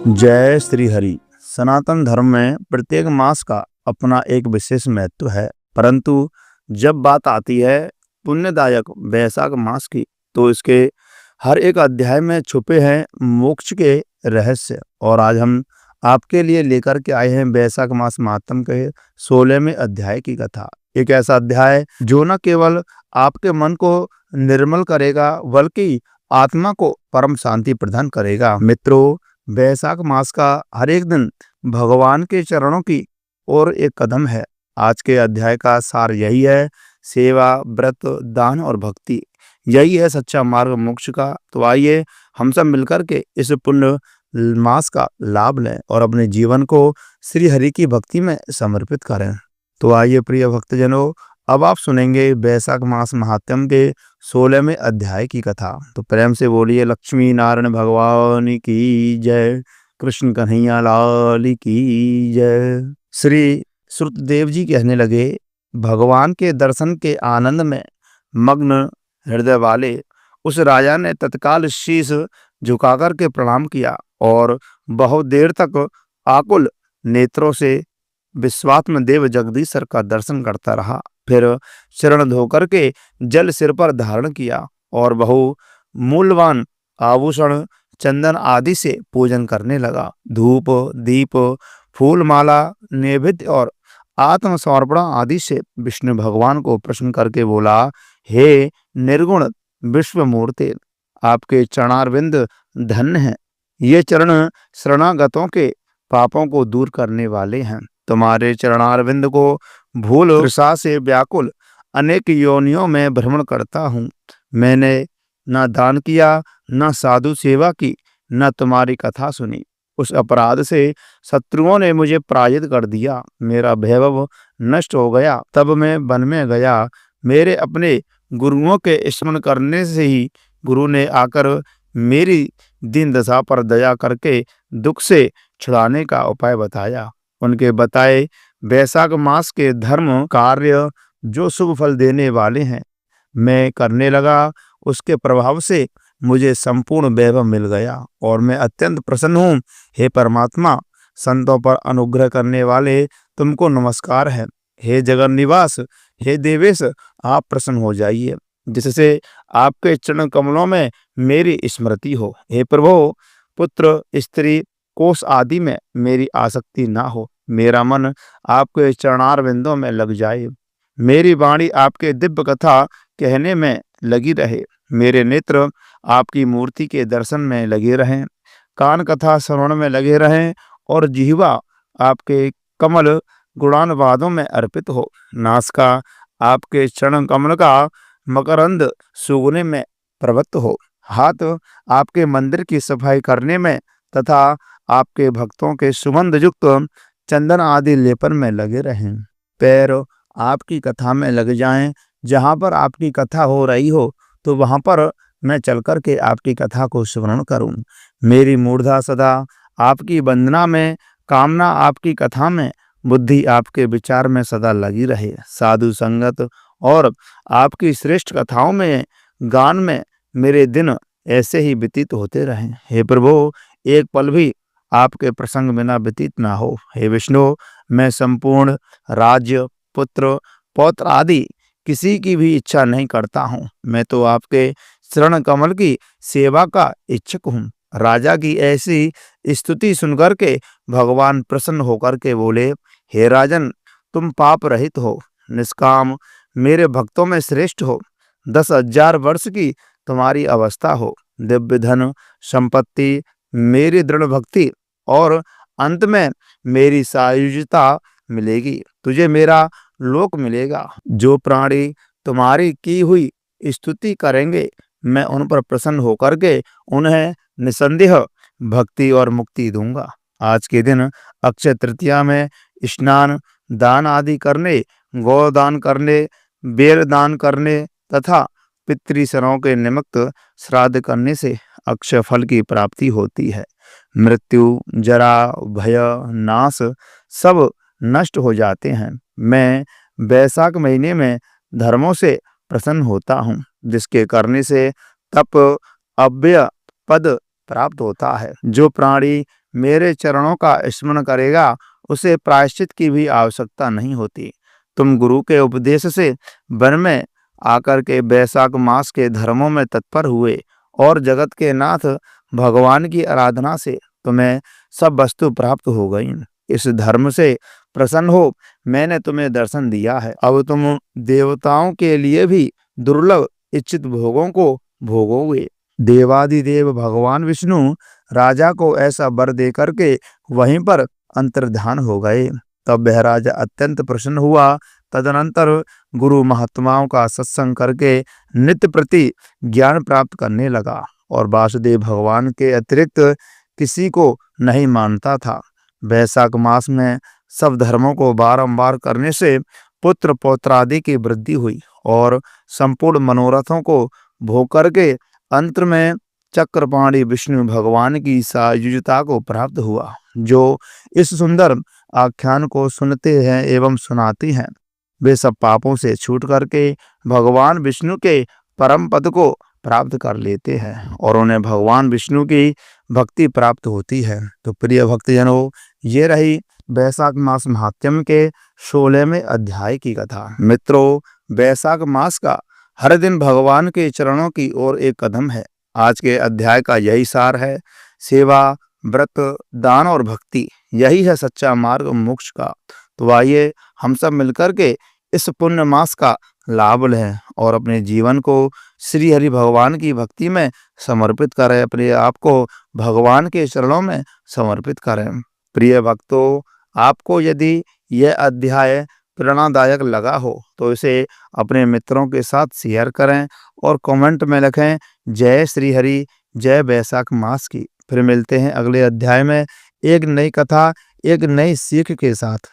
जय श्री हरि। सनातन धर्म में प्रत्येक मास का अपना एक विशेष महत्व है, परंतु जब बात आती है पुण्यदायक वैशाख मास की, तो इसके हर एक अध्याय में छुपे हैं मोक्ष के रहस्य। और आज हम आपके लिए लेकर के आए हैं वैशाख मास महात्म के 16वें अध्याय की कथा। एक ऐसा अध्याय जो न केवल आपके मन को निर्मल करेगा, बल्कि आत्मा को परम शांति प्रदान करेगा। मित्रों, वैशाख मास का हर एक दिन भगवान के चरणों की ओर एक कदम है। आज के अध्याय का सार यही है, सेवा, व्रत, दान और भक्ति, यही है सच्चा मार्ग मोक्ष का। तो आइए हम सब मिलकर के इस पुण्य मास का लाभ लें और अपने जीवन को श्री हरि की भक्ति में समर्पित करें। तो आइए प्रिय भक्तजनों, अब आप सुनेंगे वैशाख मास महात्म के 16वें अध्याय की कथा। तो प्रेम से बोलिए लक्ष्मी नारायण भगवान की जय, कृष्ण कन्हैया लाल की जय। श्री श्रुतदेव जी कहने लगे, भगवान के दर्शन के आनंद में मग्न हृदय वाले उस राजा ने तत्काल शीश झुकाकर के प्रणाम किया और बहुत देर तक आकुल नेत्रों से विश्वात्म देव जगदीश्वर का दर्शन करता रहा। फिर चरण धोकर के जल सिर पर धारण किया और बहु मूल्यवान आभूषण, चंदन आदि से पूजन करने लगा। धूप, दीप, फूल माला, नैवेद्य और आत्मसमर्पण आदि से विष्णु भगवान को प्रसन्न करके बोला, हे निर्गुण विश्वमूर्ति, आपके चरणारविंद धन्य हैं। ये चरण शरणागतों के पापों को दूर करने वाले हैं। तुम्हारे चरणारविंद को भूल तृषा से व्याकुल अनेक योनियों में भ्रमण करता हूँ। मैंने न दान किया, न साधु सेवा की, न तुम्हारी कथा सुनी। उस अपराध से शत्रुओं ने मुझे पराजित कर दिया। मेरा वैभव नष्ट हो गया। तब मैं वन में गया। मेरे अपने गुरुओं के स्मरण करने से ही गुरु ने आकर मेरी दीन दशा पर दया करके दुख से छुड़ाने का उपाय बताया। उनके बताए वैशाख मास के धर्म कार्य जो शुभ फल देने वाले हैं, मैं करने लगा। उसके प्रभाव से मुझे संपूर्ण वैभव मिल गया और मैं अत्यंत प्रसन्न हूँ। हे परमात्मा, संतों पर अनुग्रह करने वाले, तुमको नमस्कार है। हे जगन निवास, हे देवेश, आप प्रसन्न हो जाइए, जिससे आपके चरण कमलों में मेरी स्मृति हो। हे प्रभु, पुत्र, स्त्री, कोष आदि में मेरी आसक्ति ना हो। मेरा मन आपके चरणारविंदों में लग जाए। मेरी वाणी आपके दिव्य कथा कहने में लगी रहे। मेरे नेत्र आपकी मूर्ति के दर्शन में लगे रहें, कान कथा श्रवण में लगे रहें और जिह्वा आपके कमल गुणानुवादों में अर्पित हो। नासिका आपके चरण कमल का मकरंद सूंघने में प्रवृत्त हो। हाथ आपके मंदिर की सफाई करने में तथा आपके भक्तों के सुगंध युक्त चंदन आदि लेपन में लगे रहें। पैर आपकी कथा में लग जाएं। जहाँ पर आपकी कथा हो रही हो, तो वहाँ पर मैं चल कर के आपकी कथा को स्मरण करूं। मेरी मूर्धा सदा आपकी वंदना में, कामना आपकी कथा में, बुद्धि आपके विचार में सदा लगी रहे। साधु संगत और आपकी श्रेष्ठ कथाओं में, गान में मेरे दिन ऐसे ही व्यतीत होते रहें। हे प्रभु, एक पल भी आपके प्रसंग बिना व्यतीत ना हो। हे विष्णु, मैं संपूर्ण राज्य, पुत्र, पौत्र आदि किसी की भी इच्छा नहीं करता हूँ। मैं तो आपके चरण कमल की सेवा का इच्छुक हूँ। राजा की ऐसी स्तुति सुनकर के भगवान प्रसन्न होकर के बोले, हे राजन, तुम पाप रहित हो, निष्काम, मेरे भक्तों में श्रेष्ठ हो। 10,000 वर्ष की तुम्हारी अवस्था हो। दिव्य धन संपत्ति, मेरी दृढ़ भक्ति और अंत में मेरी सायुज्यता मिलेगी। तुझे मेरा लोक मिलेगा। जो प्राणी तुम्हारी की हुई स्तुति करेंगे, मैं उन पर प्रसन्न होकर के उन्हें निसंदेह भक्ति और मुक्ति दूंगा। आज के दिन अक्षय तृतीया में स्नान, दान आदि करने, गोदान करने, बेर दान करने तथा पितृसरों के निमित्त श्राद्ध करने से अक्षय फल की प्राप्ति होती है। मृत्यु, जरा, भय, नाश सब नष्ट हो जाते हैं। मैं वैशाख महीने में धर्मों से प्रसन्न होता हूँ, जिसके करने से तप, अव्यय पद प्राप्त होता है। जो प्राणी मेरे चरणों का स्मरण करेगा उसे प्रायश्चित की भी आवश्यकता नहीं होती। तुम गुरु के उपदेश से वन में आकर के वैशाख मास के धर्मों में तत्पर हुए और जगत के नाथ भगवान की आराधना से तुम्हें सब वस्तु प्राप्त हो गई। इस धर्म से प्रसन्न हो मैंने तुम्हें दर्शन दिया है। अब तुम देवताओं के लिए भी दुर्लभ इच्छित भोगों को भोगोगे। देवादिदेव भगवान विष्णु राजा को ऐसा वर दे करके वहीं पर अंतर्धान हो गए। तब वह राजा अत्यंत प्रसन्न हुआ। तदनंतर गुरु महात्माओं का सत्संग करके नित्य प्रति ज्ञान प्राप्त करने लगा और वासुदेव भगवान के अतिरिक्त किसी को नहीं मानता था। वैशाख मास में सब धर्मों को बारंबार करने से पुत्र पौत्रादि की वृद्धि हुई और संपूर्ण मनोरथों को भोग करके अंत में चक्रपाणी विष्णु भगवान की सायुज्यता को प्राप्त हुआ। जो इस सुंदर आख्यान को सुनते हैं एवं सुनाती हैं वे सब पापों से छूट करके भगवान विष्णु के परम पद को प्राप्त कर लेते हैं और उन्हें भगवान विष्णु की भक्ति प्राप्त होती है। तो प्रिय भक्तजनों, ये रही वैशाख मास महात्म्य के 16वें अध्याय की कथा। मित्रों, वैशाख मास का हर दिन भगवान के चरणों की ओर एक कदम है। आज के अध्याय का यही सार है। सेवा, व्रत, दान और भक्ति, यही है सच्चा मार्ग मोक्ष का। तो आइए हम सब मिलकर के इस पुण्य मास का लाभ लें और अपने जीवन को श्री हरि भगवान की भक्ति में समर्पित करें, अपने आप को भगवान के चरणों में समर्पित करें। प्रिय भक्तों, आपको यदि यह अध्याय प्रेरणादायक लगा हो तो इसे अपने मित्रों के साथ शेयर करें और कमेंट में लिखें जय श्री हरि, जय वैशाख मास की। फिर मिलते हैं अगले अध्याय में एक नई कथा, एक नई सीख के साथ।